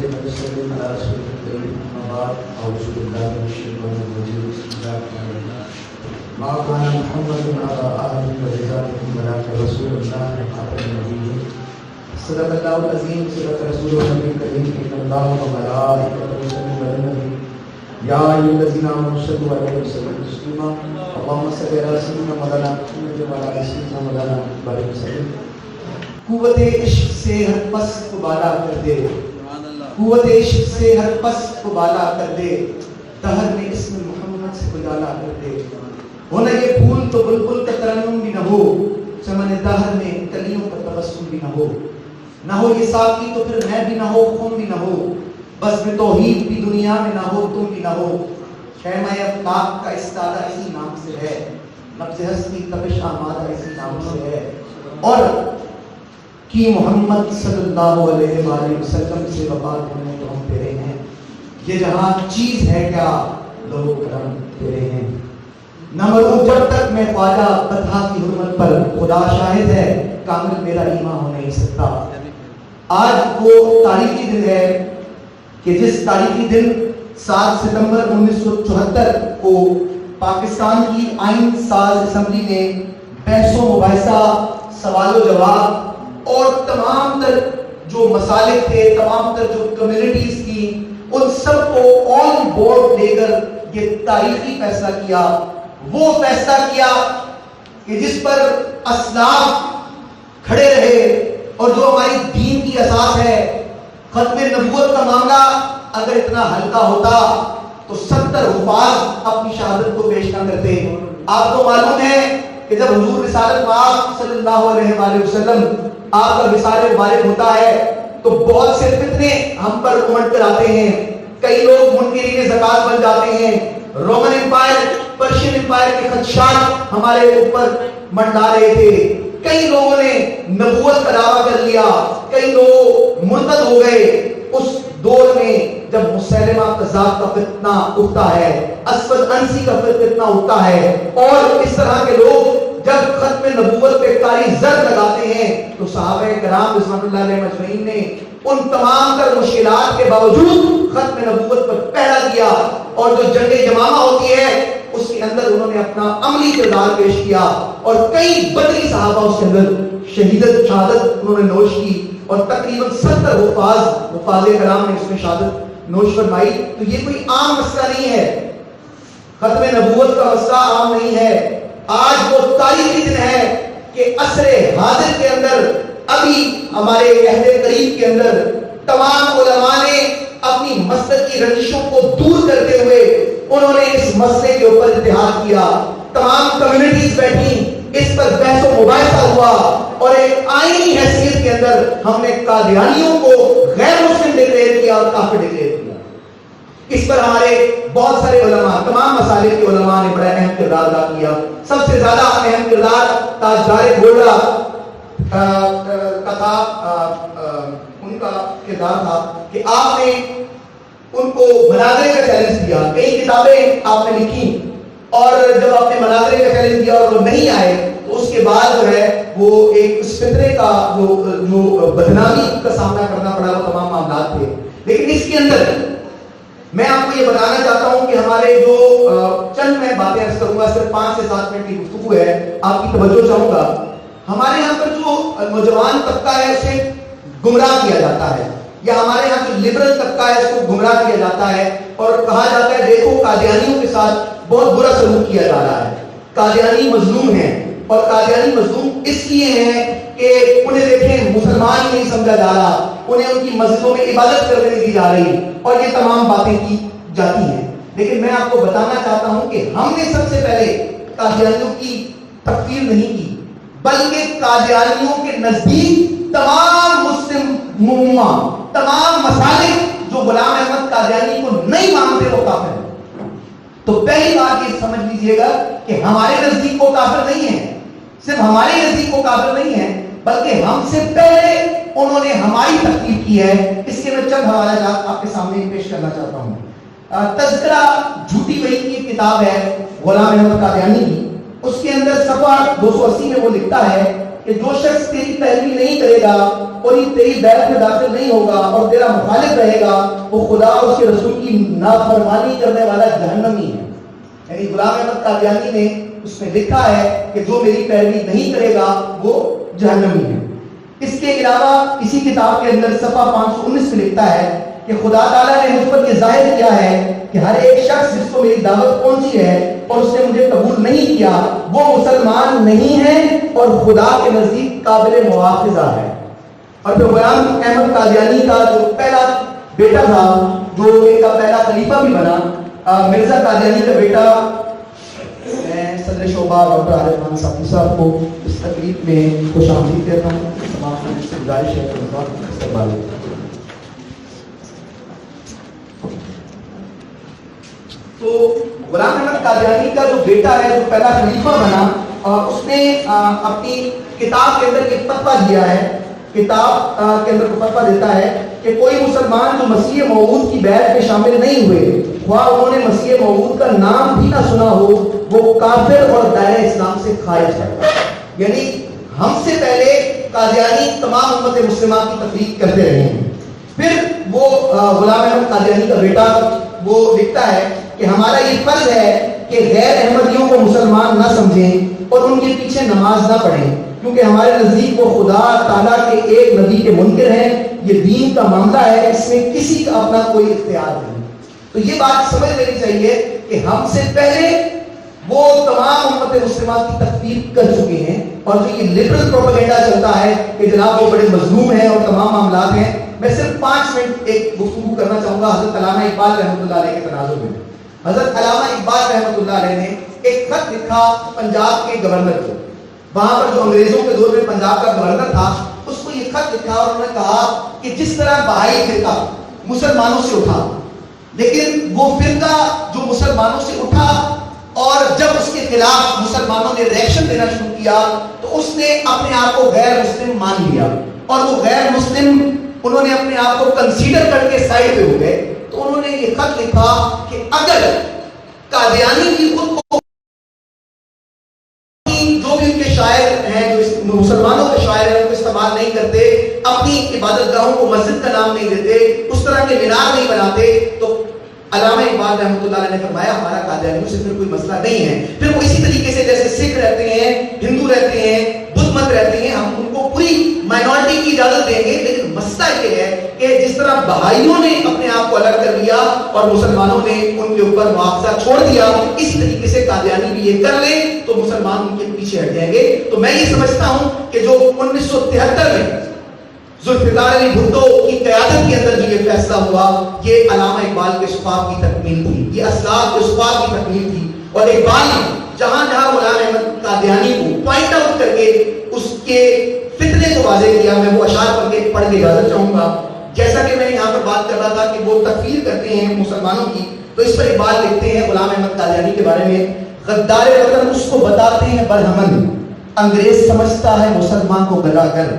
وسلم على رسول الكريم أما بعد أعوذ بالله من الشيطان الرجيم بسم الله الرحمن الرحيم ما كان محمد على أحد من رجالكم ولكن رسول الله خاتم النبيين صدق الله العظيم صدق رسوله النبي الكريم إن الله وملائكته يصلون على النبي يا أيها الذين آمنوا صلوا عليه وسلموا تسليما اللهم صل على سيدنا مولانا محمد وعلى آل سيدنا مولانا بارك وسلم قوت عشق سے ہر پست کو بالا کر دے قوت عشق سے ہر پست کو بالا کر دے دہر میں اسم محمد سے اجالا کر دے ہونا یہ پھول تو بلبل کا ترنم بھی نہ ہو چمن دہر میں کلیوں کا تبسم بھی نہ ہو یہ ساقی تو پھر میں بھی نہ ہو خون بھی نہ ہو بس میں توحید بھی دنیا میں نہ ہو تم بھی نہ ہو خیمہ افلاق کا استادہ اسی نام سے ہے نبض ہستی تبش آمادہ اسی نام سے ہے اور کہ محمد صلی اللہ علیہ وآلہ وسلم سے وفات ہونے تو ہم تیرے ہیں یہ جہاں چیز ہے کیا لوگ کرم تیرے ہیں نہ مروں جب تک میں خواجہ بطحہ کی حرمت پر خدا شاہد ہے کامل میرا ایمان ہو نہیں سکتا آج وہ تاریخی دن ہے کہ جس تاریخی دن 7 ستمبر 1974 کو پاکستان کی آئین ساز اسمبلی نے بحث و مباحثہ سوال و جواب اور تمام تر جو مسالک تھے تمام تر جو کمیونٹیز تھی ان سب کو آن بورڈ لے کر یہ تاریخی فیصلہ کیا وہ فیصلہ کیا کہ جس پر اسلاف کھڑے رہے اور جو ہماری دین کی اساس ہے ختم نبوت کا معاملہ اگر اتنا ہلکا ہوتا تو 70 حفاظ اپنی شہادت کو پیش نہ کرتے آپ کو معلوم ہے کہ جب حضور رسالت پاک صلی اللہ علیہ وآلہ وسلم آپ کا وصال مبارک ہوتا ہے تو بہت سے فتنے ہم پر امٹ کر آتے ہیں کئی لوگ منکرین زکات بن جاتے ہیں رومن امپائر پرشین امپائر کے خدشات ہمارے اوپر منڈا رہے تھے کئی لوگوں نے نبوت کا دعویٰ کر لیا کئی لوگ مرتد ہو گئے اس دور میں جب مسیلمہ کذاب کا فتنہ اٹھتا ہے اسود انسی کا فتنہ اٹھتا ہے اور اس طرح کے لوگ جب ختم نبوت پہ کاری زر لگاتے ہیں تو صحابہ کرام رضوان اللہ علیہ مجمعین نے ان تمام تر مشکلات کے باوجود ختم نبوت پر پہرا دیا اور جو جنگ یمامہ ہوتی ہے اس کے اندر انہوں نے اپنا عملی کردار پیش کیا اور کئی بدری صحابہ اس کے اندر شہادت انہوں نے نوش کی اور تقریباً 70 حفاظ کرام نے اس میں شہادت نوش فرمائی تو یہ کوئی عام مسئلہ نہیں ہے ختم نبوت کا مسئلہ عام نہیں ہے آج وہ تاریخی دن ہے کہ عصر حاضر کے اندر ابھی ہمارے اہل قریب کے اندر تمام علماء نے اپنی مسلک کی رنجشوں کو دور کرتے ہوئے انہوں نے اس مسئلے کے اوپر اتحاد کیا تمام کمیونٹیز بیٹھی اس پر بحث و مباحثہ ہوا اور ایک آئینی حیثیت کے اندر ہم نے قادیانیوں کو غیر مسلم ڈکلیئر کیا اور کافر ڈکلیئر کیا اس پر ہمارے بہت سارے علماء تمام مسالک کے علماء نے بڑا اہم کردار ادا کیا سب سے زیادہ اہم کردار تاجدار گولڈا کا تھا ان کا کردار تھا کہ آپ نے ان کو مناظرے کا چیلنج دیا کئی کتابیں آپ نے لکھی اور جب آپ نے مناظرے کا چیلنج دیا اور وہ نہیں آئے تو اس کے بعد جو ہے وہ ایک اس فطرے کا جو بدنامی کا سامنا کرنا پڑا وہ تمام معاملات تھے لیکن اس کے اندر میں آپ کو یہ بتانا چاہتا ہوں کہ ہمارے جو چند میں باتیں عرض کروں گا صرف 5 سے 7 منٹ کی گفتگو ہے آپ کی توجہ چاہوں گا ہمارے یہاں پر جو نوجوان طبقہ ہے اسے گمراہ کیا جاتا ہے یا ہمارے یہاں جو لبرل طبقہ ہے اس کو گمراہ کیا جاتا ہے اور کہا جاتا ہے دیکھو قادیانیوں کے ساتھ بہت برا سلوک کیا جا رہا ہے قادیانی مظلوم ہیں اور قادیانی مظلوم اس لیے ہیں کہ انہیں دیکھیں مسلمان ہی نہیں سمجھا جا رہا انہیں ان کی مسجدوں میں عبادت کرنے نہیں دی جا رہی اور یہ تمام باتیں کی جاتی ہیں لیکن میں آپ کو بتانا چاہتا ہوں کہ ہم نے سب سے پہلے قادیانیوں کی تکفیر نہیں کی بلکہ قادیانیوں کے نزدیک تمام مسلم مما تمام مسالک جو غلام احمد قادیانی کو نہیں مانتے وہ کافر ہیں تو پہلی بات یہ سمجھ لیجئے گا کہ ہمارے نزدیک وہ کافر نہیں ہے صرف ہمارے نزدیک وہ کافر نہیں ہے بلکہ ہم سے پہلے انہوں نے ہماری تکفیر کی ہے اس کے میں چند حوالہ جات آپ کے سامنے پیش کرنا چاہتا ہوں تذکرہ جھوٹی وحی کی کتاب ہے غلام احمد قادیانی کی اس کے اندر صفحہ 280 میں وہ لکھتا ہے کہ جو شخص تیری پیروی نہیں کرے گا اور یہ تیری بیعت میں داخل نہیں ہوگا اور تیرا مخالف رہے گا وہ خدا اور اس کے رسول کی نافرمانی کرنے والا جہنمی ہے. یعنی غلام احمد قادیانی نے اس میں لکھا ہے کہ جو میری پیروی نہیں کرے گا وہ جہنمی ہے. اس کے علاوہ اسی کتاب کے اندر صفحہ 519 میں لکھتا ہے کہ خدا تعالیٰ نے مجھ پر یہ ظاہر کیا ہے کہ ہر ایک شخص جس کو میری دعوت پہنچی ہے اور اس نے مجھے قبول نہیں کیا وہ مسلمان نہیں ہے اور خدا کے نزدیک قابل مواخذہ ہے. اور پھر غلام احمد قادیانی کا جو پہلا بیٹا تھا جو ان کا پہلا خلیفہ بھی بنا مرزا قادیانی کا بیٹا، میں صدر شعبہ ڈاکٹر عارف خان صافی صاحب کو اس تقریب میں خوش آمدید کہتا ہوں. تمام سے گزارش ہے کہ استقبال. تو غلام احمد قادیانی کا جو بیٹا ہے جو پہلا خلیفہ بنا اس نے اپنی کتاب کے اندر ایک فتویٰ دیا ہے. کتاب کے اندر فتویٰ دیتا ہے کہ کوئی مسلمان جو مسیح موعود کی بیعت میں شامل نہیں ہوئے خواہ انہوں نے مسیح موعود کا نام بھی نہ سنا ہو وہ کافر اور دائرہ اسلام سے خارج ہے. یعنی ہم سے پہلے قادیانی تمام امت مسلمہ کی تقریر کرتے رہے ہیں. پھر وہ غلام احمد قادیانی کا بیٹا وہ لکھتا ہے کہ ہمارا یہ فرض ہے کہ غیر احمدیوں کو مسلمان نہ سمجھیں اور ان کے پیچھے نماز نہ پڑھیں کیونکہ ہمارے نزدیک وہ خدا تعالیٰ کے ایک نبی کے منکر ہیں. یہ دین کا معاملہ ہے، اس میں کسی کا اپنا کوئی اختیار نہیں. تو یہ بات سمجھ لینی چاہیے کہ ہم سے پہلے وہ تمام امت مسلمہ کی تکفیر کر چکے ہیں. اور جو یہ لبرل پروپیگنڈا چلتا ہے کہ جناب وہ بڑے مظلوم ہیں اور تمام معاملات ہیں، میں صرف 5 منٹ ایک گفتگو کرنا چاہوں گا حضرت علامہ اقبال رحمۃ اللہ علیہ کے تناظر میں. حضرت علامہ اقبال رحمۃ اللہ علیہ نے ایک خط لکھا پنجاب کے گورنر کو. وہاں پر جو انگریزوں کے دور میں پنجاب کا گورنر تھا اس کو یہ خط لکھا اور انہوں نے کہا کہ جس طرح بہائی فرقہ مسلمانوں سے اٹھا لیکن وہ فرقہ جو مسلمانوں سے اٹھا اور جب اس کے خلاف مسلمانوں نے ریئیکشن دینا شروع کیا تو اس نے اپنے آپ کو غیر مسلم مان لیا اور وہ غیر مسلم انہوں نے اپنے آپ کو کنسیڈر کر کے سائڈ پہ ہو گئے. تو انہوں نے یہ خط لکھا کہ اگر قادیانی بھی خود کو جو بھی ان کے شاعر ہیں جو مسلمانوں کے شاعر ہیں ان کو استعمال نہیں کرتے، اپنی عبادت گاہوں کو مسجد کا نام نہیں دیتے، اس طرح کے مینار نہیں بناتے، تو علامہ اقبال رحمۃ اللہ علیہ نے فرمایا ہمارا قادیانیوں سے پھر کوئی مسئلہ نہیں ہے. پھر وہ اسی طریقے سے جیسے سکھ رہتے ہیں، ہندو رہتے ہیں، بدھ مت رہتے ہیں، ہم ان کو پوری مائنورٹی کی اجازت دیں گے. لیکن مسئلہ یہ ہے کہ جس طرح بہائیوں نے اپنے آپ کو الگ کر لیا اور مسلمانوں نے ان کے اوپر مواخذہ چھوڑ دیا، اسی طریقے سے قادیانی بھی یہ کر لیں تو مسلمان ان کے پیچھے ہٹ جائیں گے. تو میں یہ سمجھتا ہوں کہ جو 1973 میں ذوالفقار علی بھٹو کی قیادت کے اندر جو یہ فیصلہ ہوا یہ علامہ اقبال کے شفاف کی تکمیل تھی، یہ اسلاف کے شفاف کی تکمیل تھی. اور اقبال جہاں جہاں غلام احمد قادیانی کو پوائنٹ آؤٹ کر کے اس کے فتنے کو واضح کیا، میں وہ اشعار پڑھ کے اجازت چاہوں گا. جیسا کہ میں یہاں پر بات کر رہا تھا کہ وہ تکفیر کرتے ہیں مسلمانوں کی، تو اس پر اقبال لکھتے ہیں غلام احمد قادیانی کے بارے میں، غدار وطن اس کو بتاتے ہیں برہمن، انگریز سمجھتا ہے مسلمان کو گداگر،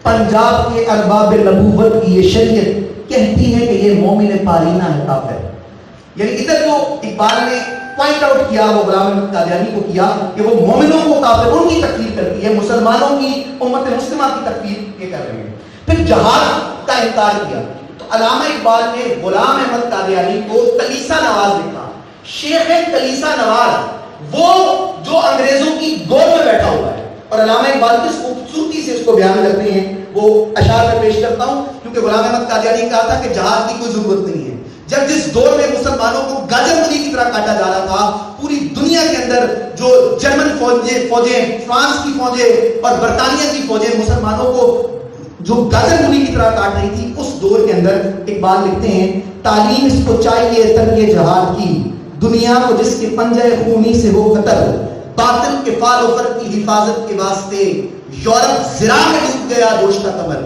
پنجاب کے ارباب نبوت کی یہ شریعت کہتی ہے کہ یہ مومن پارینہ ہے کافر. یعنی ادھر جو اقبال نے پوائنٹ آؤٹ کیا وہ غلام احمد قادیانی کو کیا کہ وہ مومنوں کو کافر ان کی تکفیر کرتی ہے، مسلمانوں کی امت مسلمہ کی تکفیر یہ کر رہے ہیں. پھر جہاد کا انکار کیا تو علامہ اقبال نے غلام احمد قادیانی کو کلیسا نواز لکھا. شیخ کلیسا نواز وہ جو انگریزوں کی گود میں بیٹھا ہوا ہے، اور علامہ اقبال کس خوبصورتی سے اس کو بیان کرتے ہیں وہ اشعار میں پیش کرتا ہوں. کیونکہ غلام احمد قادیانی نے کہا تھا کہ جہاد کی کوئی ضرورت نہیں ہے. جب جس دور میں مسلمانوں کو گاجر مولی کی طرح کاٹا جا رہا تھا، پوری دنیا کے اندر جو جرمن فوجیں، فرانس کی فوجیں اور برطانیہ کی فوجیں مسلمانوں کو جو گاجر مولی کی طرح کاٹ رہی تھی، اس دور کے اندر اقبال لکھتے ہیں تعلیم اس کو چاہیے ترک جہاد کی، دنیا کو جس کے پنجے خونی سے ہو خطر، باطل کے فال و فر کی حفاظت کے واسطے یورپ زرا میں ڈوب گیا دوشتا قمر.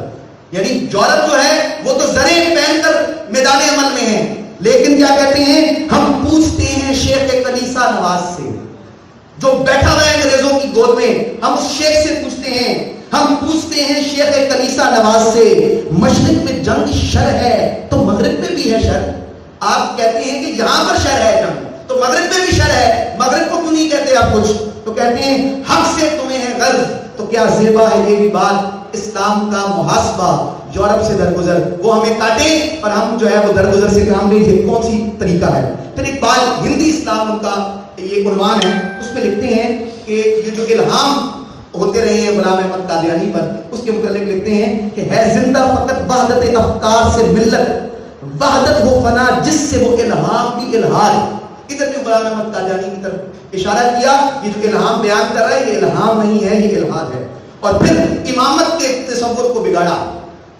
یعنی یورپ جو ہے وہ تو زریں پہن کر میدان عمل میں ہے، لیکن کیا کہتے ہیں ہم پوچھتے ہیں شیخ کلیسا نواز سے جو بیٹھا ہوا ہے انگریزوں کی گود میں، ہم اس شیخ سے پوچھتے ہیں، ہم پوچھتے ہیں شیخ کلیسا نواز سے مشرق میں جنگ شر ہے تو مغرب میں بھی ہے شر. آپ کہتے ہیں کہ یہاں پر شر ہے جنگ تو مغرب میں بھی شر ہے، مغرب کو کیوں نہیں کہتے آپ کچھ؟ تو کہتے ہیں حق سے تمہیں ہے غرض تو کیا زیبا ہے یہ بھی بات، اسلام کا محاسبہ یورپ سے درگزر، وہ ہمیں کاٹے اور ہم جو ہے وہ درگزر سے کام نہیں دے، کون سی طریقہ ہے؟ پھر اقبال ہندی اسلام ان کا یہ عنوان ہے، اس میں لکھتے ہیں کہ یہ جو الہام ہوتے رہے ہیں غلام احمد قادیانی پر، اس کے متعلق لکھتے ہیں کہ ہے زندہ فقط وحدت افکار سے ملت، وحدت وہ فنا جس سے وہ الہام بھی الہار ہے۔ ادھر جو غلام احمد قادیانی کی طرف اشارہ کیا، یہ جو الہام بیان کر رہا ہے یہ الہام نہیں ہے، یہ الہاد ہے۔ اور پھر امامت کے تصور کو بگاڑا،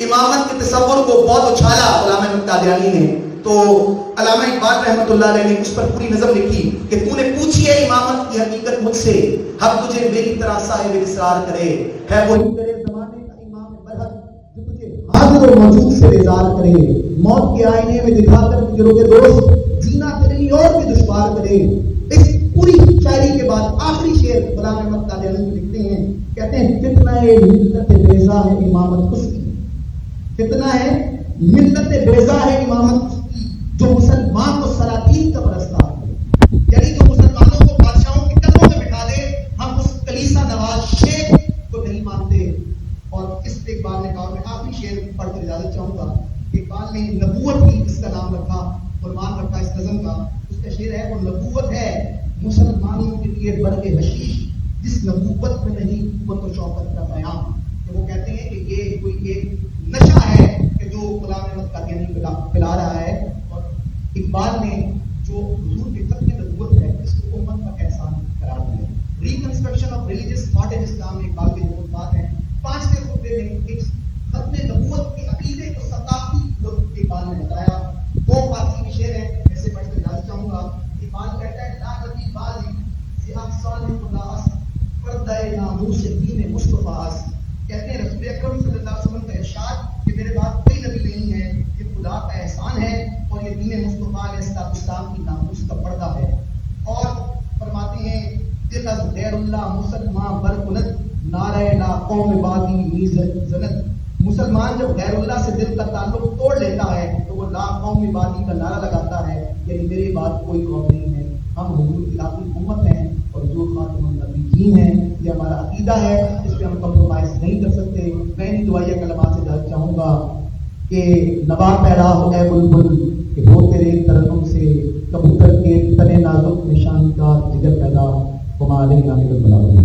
امامت کے تصور کو بہت اچھالا غلام احمد قادیانی نے۔ تو علامہ اقبال رحمۃ اللہ علیہ نے اس پر پوری نظم لکھی کہ تو نے پوچھی ہے امامت کی حقیقت مجھ سے، اب تجھے میری طرح صاحب اصرار کرے، ہے وہی میرے زمانے کا امام برحق جو تجھے حاضر و موجود سے بیزار کرے، موت کے آئینے میں دکھا کر تجھے روکے دوست، جینا تیرے لیے اور بھی دشوار کرے۔ اس پوری شاعری کے بعد آخری شعر غلام احمد قادیانی میں لکھتے ہیں، کہتے ہیں فتنہ ملت بیزا ہے امامت اس کی، فتنہ ہے ملت بیزا ہے امامت جو مسلمان کو سلاطین کا پرستار ہے، یعنی جو مسلمانوں کو بادشاہوں کے قدموں میں بٹھا دے، ہم اس کلیسا نواز شیخ کو نہیں مانتے۔ اور اس پہ اقبال نے کہا، میں آخری شعر پڑھ کر اجازت چاہوں گا، اقبال نے نبوت ہی اس کا نام رکھا، عنوان رکھا اس نظم کا۔ اس کا شعر ہے، وہ نبوت ہے مسلمانوں کے لیے برگ حشیش، جس نبوت میں نہیں وہ تو شوکت کا پیام۔ کہ وہ کہتے ہیں کہ یہ کوئی ایک نشہ ہے کہ جو غلام احمد قادیانی پلا رہا ہے، اور اقبال نے جو حضور کے ختم نبوت ہے اس کو امت کا احسان قرار دیا۔ Reconstruction of religious thought in Islam میں اقبال کے جو بات ہیں، 5ویں خطبے میں ایک ختم نبوت کے عقیدے کو ثقافتی لطف اقبال نے بتایا۔ 2 فارسی شعر ہیں، ایسے پڑھ کر اجازت چاہوں گا۔ اقبال کہتا ہے، لا نبی بازی سے افسان خداس پردہ ناموس دین مصطفیٰ، کہتے ہیں رسول اکرم صلی اللہ علیہ وسلم کا ارشاد کہ میرے بعد کوئی نبی نہیں ہے، یہ خدا کا احسان ہے اور یہ دین مصطفیٰ علیہ السلام کی ناموس کا پردہ ہے۔ اور فرماتے ہیں، دل از غیر اللہ مسلمان برکند نعرہ لا قوم بادی نیز زند، مسلمان جب غیر اللہ سے دل کا تعلق توڑ لیتا ہے تو وہ لا قوم بادی کا نعرہ لگاتا ہے، یعنی میرے بعد کوئی قوم نہیں ہے، ہم حضور کی آخری امت ہیں اور جو خاتم النبیین ہیں، یہ ہمارا عقیدہ ہے، اس پہ ہم کمپرومائز نہیں کر سکتے۔ میں انہی دعائیہ کلمات سے اجازت چاہوں گا کہ نوا پیرا ہو اے بلبل کہ ہو تیرے ترنم سے، کبوتر کے تنے نازک نشان کا جگر پیدا، ہمارے نام کے بلاؤ۔